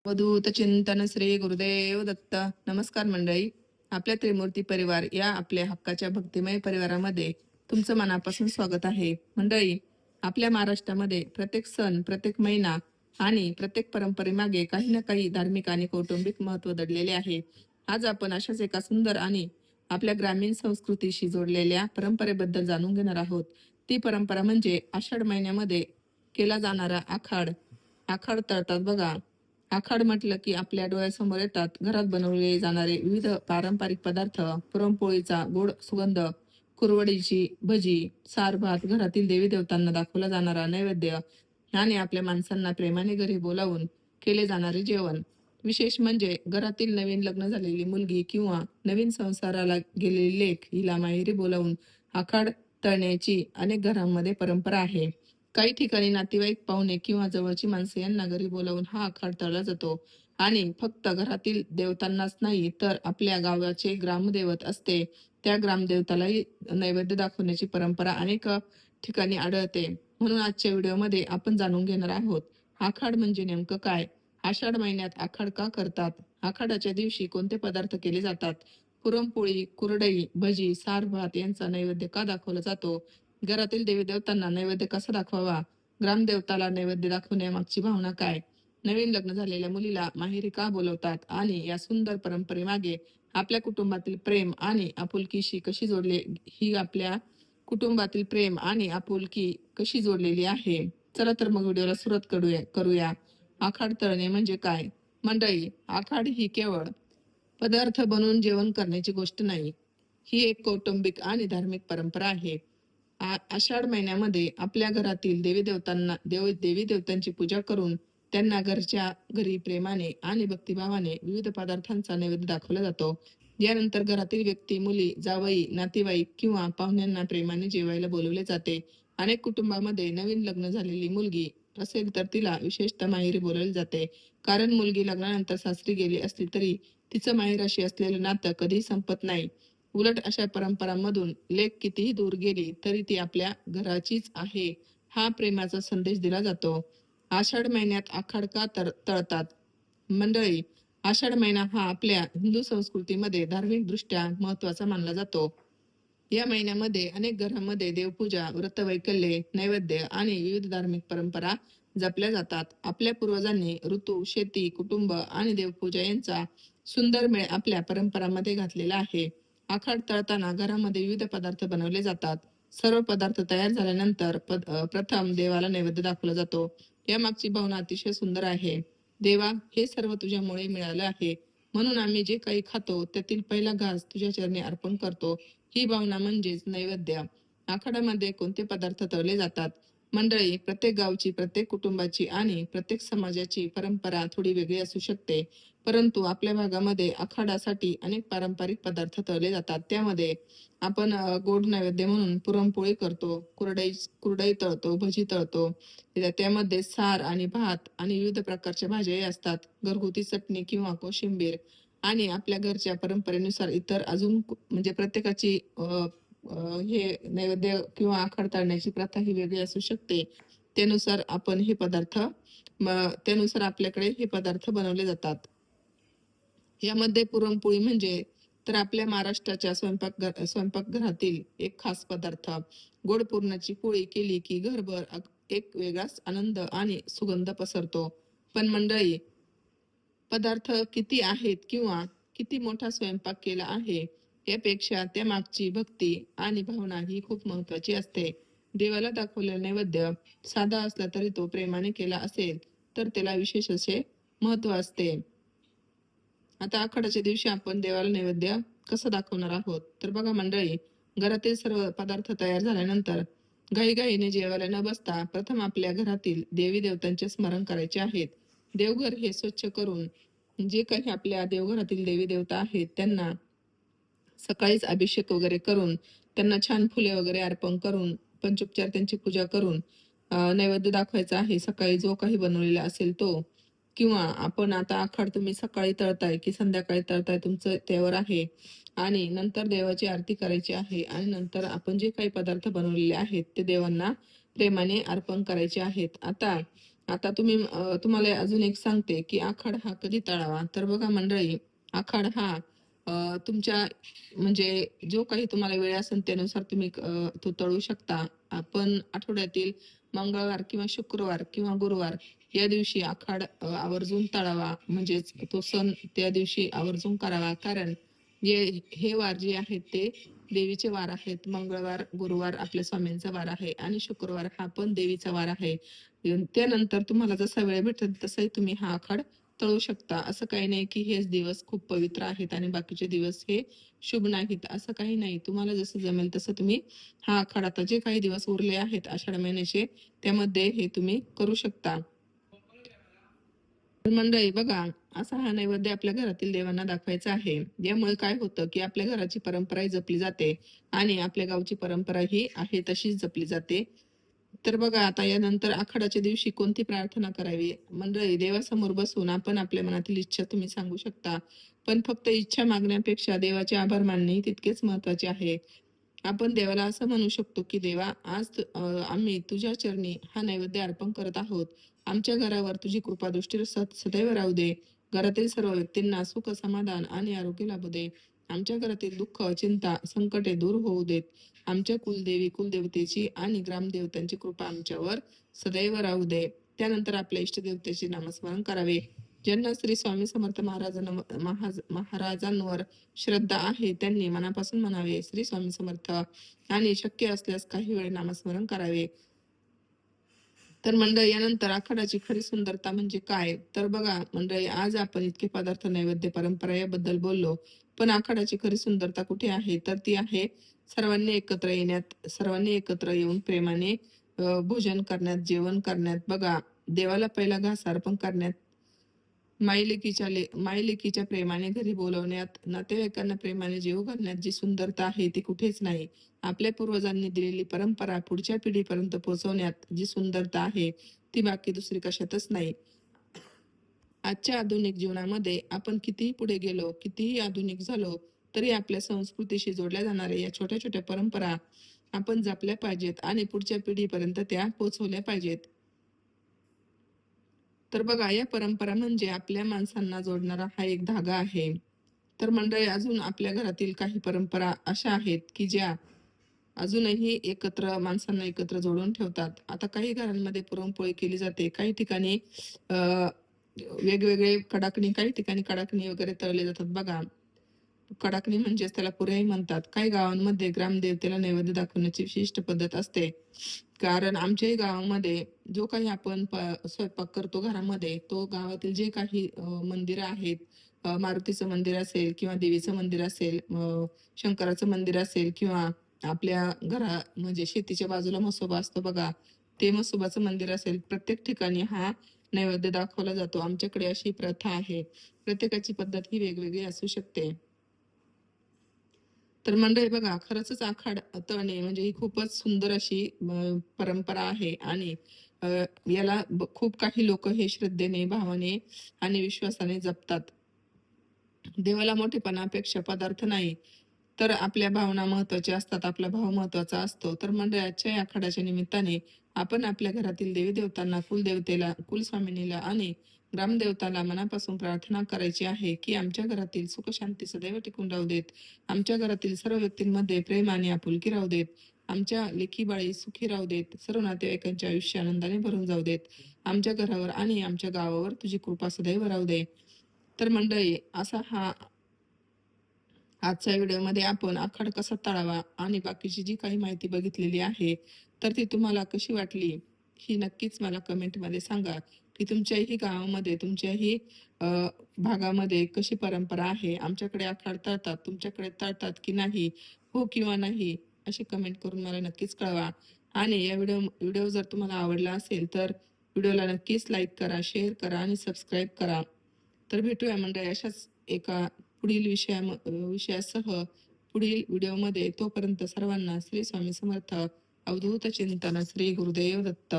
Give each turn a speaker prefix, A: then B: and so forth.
A: अवधूत चिंतन श्री गुरुदेव दत्त. नमस्कार मंडळी. आपल्या त्रिमूर्ती परिवार या आपल्या हक्काच्या भक्तिमय परिवारामध्ये तुमचं मनापासून स्वागत आहे. मंडळी, आपल्या महाराष्ट्रामध्ये प्रत्येक सण, प्रत्येक महिना आणि प्रत्येक परंपरेमागे काही ना काही धार्मिक आणि कौटुंबिक महत्त्व दडलेले आहे. आज आपण अशाच एका सुंदर आणि आपल्या ग्रामीण संस्कृतीशी जोडलेल्या परंपरेबद्दल जाणून घेणार आहोत. ती परंपरा म्हणजे आषाढ महिन्यामध्ये केला जाणारा आखाड. आखाड तळतात बघा. आखाड म्हटलं की आपल्या डोळ्यासमोर येतात घरात बनवले जाणारे विविध पारंपरिक पदार्थ, पुरणपोळीचा गोड सुगंध, कुरवडीची भजी, सार भात, घरातील देवी देवतांना दाखवला जाणारा नैवेद्य आणि आपल्या माणसांना प्रेमाने घरी बोलावून केले जाणारे जेवण. विशेष म्हणजे घरातील नवीन लग्न झालेली मुलगी किंवा नवीन संसाराला गेलेली लेक हिला माहेरी बोलावून आखाड तळण्याची अनेक घरांमध्ये परंपरा आहे. काही ठिकाणी नातेवाईक, पाहुणे किंवा जवळची माणसे यांना घरी बोलावून हा आखाड तळला जातो आणि फक्त घरातील देवतांनाच नाही तर आपल्या गावाचे ग्रामदैवत असते त्या ग्रामदेवतालाही नैवेद्य दाखवण्याची परंपरा अनेक ठिकाणी आढळते. म्हणून आजच्या व्हिडिओमध्ये आपण जाणून घेणार आहोत आखाड म्हणजे नेमकं काय, आषाढ महिन्यात आखाड का करतात, आखाडाच्या दिवशी कोणते पदार्थ केले जातात, पुरणपोळी, कुरडई, भजी, सार भात यांचा नैवेद्य का दाखवला जातो, घरातील देवी देवतांना नैवेद्य कसा दाखवावा, ग्रामदेवताला नैवेद्य दाखवण्यामागची भावना काय, नवीन लग्न झालेल्या मुलीला माहेरी का बोलवतात आणि या सुंदर परंपरेमागे आपल्या कुटुंबातील प्रेम आणि आपुलकीशी कशी जोडले ही आपल्या कुटुंबातील प्रेम आणि आपुलकी कशी जोडलेली आहे. चला तर मग व्हिडिओला सुरुवात करूया. आखाड तळणे म्हणजे काय? मंडळी, आखाड ही केवळ पदार्थ बनवून जेवण करण्याची गोष्ट नाही. ही एक कौटुंबिक आणि धार्मिक परंपरा आहे. आषाढ महिन्यामध्ये आपल्या घरातील देवी देवतांची पूजा करून त्यांना घरच्या घरी प्रेमाने आणि भक्तिभावाने विविध पदार्थांचा नैवेद्य दाखवला जातो. यानंतर घरातील व्यक्ती, मुली, जावई, नातेवाईक किंवा पाहुण्यांना प्रेमाने जेवायला बोलवले जाते. अनेक कुटुंबामध्ये नवीन लग्न झालेली मुलगी असेल तर तिला विशेषतः माहेरी बोलवले जाते. कारण मुलगी लग्नानंतर सासरी गेली असली तरी तिचं माहेराशी असलेलं नातं कधीही संपत नाही. उलट अशा परंपरांमधून लेक कितीही दूर गेली तरी ती आपल्या घराचीच आहे हा प्रेमाचा संदेश दिला जातो. आषाढ महिन्यात आखाड का तळतात? मंडळी, आषाढ महिना हा आपल्या हिंदू संस्कृतीमध्ये धार्मिक दृष्ट्या महत्वाचा मानला जातो. या महिन्यामध्ये अनेक घरांमध्ये देवपूजा, व्रतवैकल्ये, नैवेद्य आणि विविध धार्मिक परंपरा जपल्या जातात. आपल्या पूर्वजांनी ऋतू, शेती, कुटुंब आणि देवपूजा यांचा सुंदर मेळ आपल्या परंपरांमध्ये घातलेला आहे. आखाड तळताना घरामध्ये विविध पदार्थ बनवले जातात. सर्व पदार्थ तयार झाल्यानंतर प्रथम देवाला नैवेद्य दाखवला जातो. यामागची भावना अतिशय सुंदर आहे. देवा, हे सर्व तुझ्यामुळे मिळालं आहे, म्हणून आम्ही जे काही खातो त्यातील पहिला घास तुझ्या चरणी अर्पण करतो. ही भावना म्हणजेच नैवेद्य. आखाड्यामध्ये कोणते पदार्थ तळले जातात? मंडळी, प्रत्येक गावची, प्रत्येक कुटुंबाची आणि प्रत्येक समाजाची परंपरा थोडी वेगळी असू शकते. परंतु आपल्या भागामध्ये आखाडासाठी अनेक पारंपरिक पदार्थ तळले जातात. त्यामध्ये आपण गोड नैवेद्य म्हणून पुरणपोळी करतो, कुरडई तळतो, भजी तळतो. त्यामध्ये सार आणि भात आणि विविध प्रकारच्या भाज्याही असतात. घरगुती चटणी किंवा कोशिंबीर आणि आपल्या घरच्या परंपरेनुसार इतर अजून म्हणजे प्रत्येकाची हे नैवेद्य किंवा आखाड तळण्याची प्रथा ही वेगळी असू शकते. त्यानुसार आपण हे पदार्थ त्यानुसार आपल्याकडे हे पदार्थ बनवले जातात. यामध्ये पुरणपोळी म्हणजे तर आपल्या महाराष्ट्राच्या स्वयंपाकघरातील एक खास पदार्थ. गोड पुरणाची पोळी केली की घरभर एक वेगळाच आनंद आणि सुगंध पसरतो. पण मंडळी, पदार्थ किती आहेत किंवा किती मोठा स्वयंपाक केला आहे यापेक्षा त्यामागची भक्ती आणि भावना ही खूप महत्वाची असते. देवाला दाखवलेला नैवेद्य साधा असला तरी तो प्रेमाने केला असेल तर त्याला विशेष असे महत्व असते. आता आखाड्याच्या दिवशी आपण देवाला नैवेद्य कसं दाखवणार आहोत? तर बघा मंडळी, घरातील सर्व पदार्थ तयार झाल्यानंतर घाईघाईने जेवायला न बसता प्रथम आपल्या घरातील देवी देवतांचे स्मरण करायचे आहेत. देवघर हे स्वच्छ करून जे काही आपल्या देवघरातील देवी देवता आहेत त्यांना सकाळीच अभिषेक वगैरे करून त्यांना छान फुले वगैरे अर्पण करून पंचोपचार त्यांची पूजा करून नैवेद्य दाखवायचा आहे. सकाळी जो काही बनवलेला असेल तो, किंवा आपण आता आखाड तुम्ही सकाळी तळताय की संध्याकाळी तळताय तुमचं त्यावर आहे. आणि नंतर देवाची आरती करायची आहे आणि नंतर आपण जे काही पदार्थ बनवलेले आहेत ते देवांना प्रेमाने अर्पण करायचे आहेत. आता आता तुम्हाला अजून एक सांगते, की आखाड हा कधी तळावा? तर बघा मंडळी, आखाड हा तुमच्या म्हणजे जो काही तुम्हाला वेळ असेल त्यानुसार तुम्ही तो तळू शकता. आपण आठवड्यातील मंगळवार किंवा शुक्रवार किंवा गुरुवार या दिवशी आखाड आवर्जून तळावा. म्हणजेच तो सण त्या दिवशी आवर्जून करावा. कारण हे वार जे आहेत ते देवीचे वार आहेत. मंगळवार, गुरुवार आपल्या स्वामींचा वार आहे आणि शुक्रवार हा पण देवीचा वार आहे. त्यानंतर तुम्हाला जसा वेळ भेटेल तसाही तुम्ही हा आखाड तळू शकता. असं काही नाही की हेच दिवस खूप पवित्र आहेत आणि बाकीचे दिवस हे शुभ नाहीत, असं काही नाही. तुम्हाला जसं जमेल तसं तुम्ही हा आखाड आता जे काही दिवस उरले आहेत आषाढ महिन्याचे त्यामध्ये हे तुम्ही करू शकता. तर मंडळी बघा, असा हा नैवेद्य आपल्या घरातील देवांना दाखवायचा आहे. यामुळे काय होतं, की आपल्या घराची परंपराही जपली जाते आणि आपल्या गावची परंपरा ही आहे तशीच जपली जाते. तर बघा आता यानंतर आखाडाच्या दिवशी कोणती प्रार्थना करावी? मंडळी देवासमोर बसून आपण आपल्या मनातील इच्छा तुम्ही सांगू शकता. पण फक्त इच्छा मागण्यापेक्षा देवाचे आभार मानणे तितकेच महत्त्वाचे आहे. आपण देवाला असं म्हणू शकतो, की देवा आम्ही तुझ्या चरणी हा नैवेद्य अर्पण करत आहोत. आमच्या घरावर तुझी कृपादृष्टी सदैव राहू दे. घरातील सर्व व्यक्तींना सुख, समाधान आणि आरोग्य लाभू दे. आमच्या घरातील दुःख, चिंता, संकटे दूर होऊ देत. आमच्या कुलदेवी, कुलदेवतेची आणि ग्रामदेवतांची कृपा आमच्यावर सदैव राहू दे. त्यानंतर आपल्या इष्टदेवतेचे नामस्मरण करावे. ज्यांना श्री स्वामी समर्थ महाराजांवर श्रद्धा आहे त्यांनी मनापासून म्हणावे श्री स्वामी समर्थ आणि शक्य असल्यास काही वेळ नामस्मरण करावे. तर मंडळी यानंतर आखाडाची खरी सुंदरता म्हणजे काय? तर बघा मंडळी, आज आपण इतके पदार्थ, नैवेद्य, परंपरा याबद्दल बोललो. पण आखाडाची खरी सुंदरता कुठे आहे? तर ती आहे सर्वांनी एकत्र येऊन प्रेमाने भोजन करण्यात, जेवण करण्यात. बघा, देवाला पहिला घास अर्पण करण्यात, मायलेकीच्या प्रेमाने घरी बोलवण्यात, नातेवाईकांना प्रेमाने जेवू घालण्यात जी सुंदरता आहे ती कुठेच नाही. आपल्या पूर्वजांनी दिलेली परंपरा पुढच्या पिढीपर्यंत पोहोचवण्यात जी सुंदरता आहे ती बाकी दुसरी कशातच नाही. आजच्या आधुनिक जीवनामध्ये आपण कितीही पुढे गेलो, कितीही आधुनिक झालो, तरी आपल्या संस्कृतीशी जोडल्या जाणाऱ्या या छोट्या छोट्या परंपरा आपण जपल्या पाहिजेत आणि पुढच्या पिढीपर्यंत त्या पोहोचवल्या पाहिजेत. तर बघा, या परंपरा म्हणजे आपल्या माणसांना जोडणारा हा एक धागा आहे. तर मंडळी, अजून आपल्या घरातील काही परंपरा अशा आहेत, की ज्या अजूनही माणसांना एकत्र जोडून ठेवतात. आता काही घरांमध्ये पुरणपोळी केली जाते. काही ठिकाणी अ, वेगवेगळे कडाकणी, काही ठिकाणी कडाकणी वगैरे तळले जातात बघा. कडाकणी म्हणजेच त्याला पुऱ्याही म्हणतात. काही गावांमध्ये ग्रामदेवतेला नैवेद्य दाखवण्याची विशिष्ट पद्धत असते. कारण आमच्याही गावामध्ये जो काही आपण स्वयंपाक करतो घरामध्ये, तो गावातील जे काही मंदिरं आहेत, मारुतीचं मंदिर असेल किंवा देवीचं मंदिर असेल, शंकराचं मंदिर असेल किंवा आपल्या म्हणजे शेतीच्या बाजूला म्हसोबा असतो बघा, ते म्हसोबाचं मंदिर असेल, प्रत्येक ठिकाणी हा नैवेद्य दाखवला जातो. आमच्याकडे अशी प्रथा आहे. प्रत्येकाची पद्धत ही वेगवेगळी असू शकते. तर मंडळी बघा, खरंच आखाड तळणे म्हणजे ही खूपच सुंदर अशी परंपरा आहे आणि अ, याला खूप काही लोक हे श्रद्धेने, भावाने आणि विश्वासाने जपतात. देवाला मोठेपणापेक्षा पदार्थ नाही, तर आपल्या भावना महत्त्वाच्या असतात. आपला भाव महत्त्वाचा असतो. तर मंडळी, आजच्या या आखाड्याच्या निमित्ताने आपण आपल्या घरातील देवी-देवतांना, कुलदेवतेला, कुलस्वामिनीला आणि ग्रामदेवताला मनापासून प्रार्थना करायची आहे, की आमच्या घरातील सुख-शांती सदैव टिकून राहू देत. आमच्या घरातील सर्व व्यक्तींमध्ये प्रेम आणि आपुलकी राहू देत. आमच्या लेकी-बाळी सुखी राहू देत. सर्व नातेवाईकांचे आयुष्य आनंदाने भरून जाऊ देत. आमच्या घरावर आणि आमच्या गावावर तुझी कृपा सदैव राहू दे. तर मंडळी, असा हा आजच्या व्हिडिओमध्ये आपण आखाड कसा तळावा आणि बाकीची जी काही माहिती बघितलेली आहे, तर ती तुम्हाला कशी वाटली, ही नक्कीच मला कमेंटमध्ये सांगा, की तुमच्याही गावामध्ये, तुमच्याही अ, भागामध्ये कशी परंपरा आहे. आमच्याकडे आखाड तळतात, तुमच्याकडे तळतात की नाही? हो किंवा नाही, अशी कमेंट करून मला नक्कीच कळवा. आणि या व्हिडिओ व्हिडिओ जर तुम्हाला आवडला असेल, तर व्हिडिओला नक्कीच लाईक करा, शेअर करा आणि सबस्क्राईब करा. तर भेटूया मंडळी अशाच एका पुढील विषयासह पुढील व्हिडिओमध्ये. तोपर्यंत सर्वांना श्री स्वामी समर्थ. अवधूत चिंतन. श्री गुरुदेव दत्त.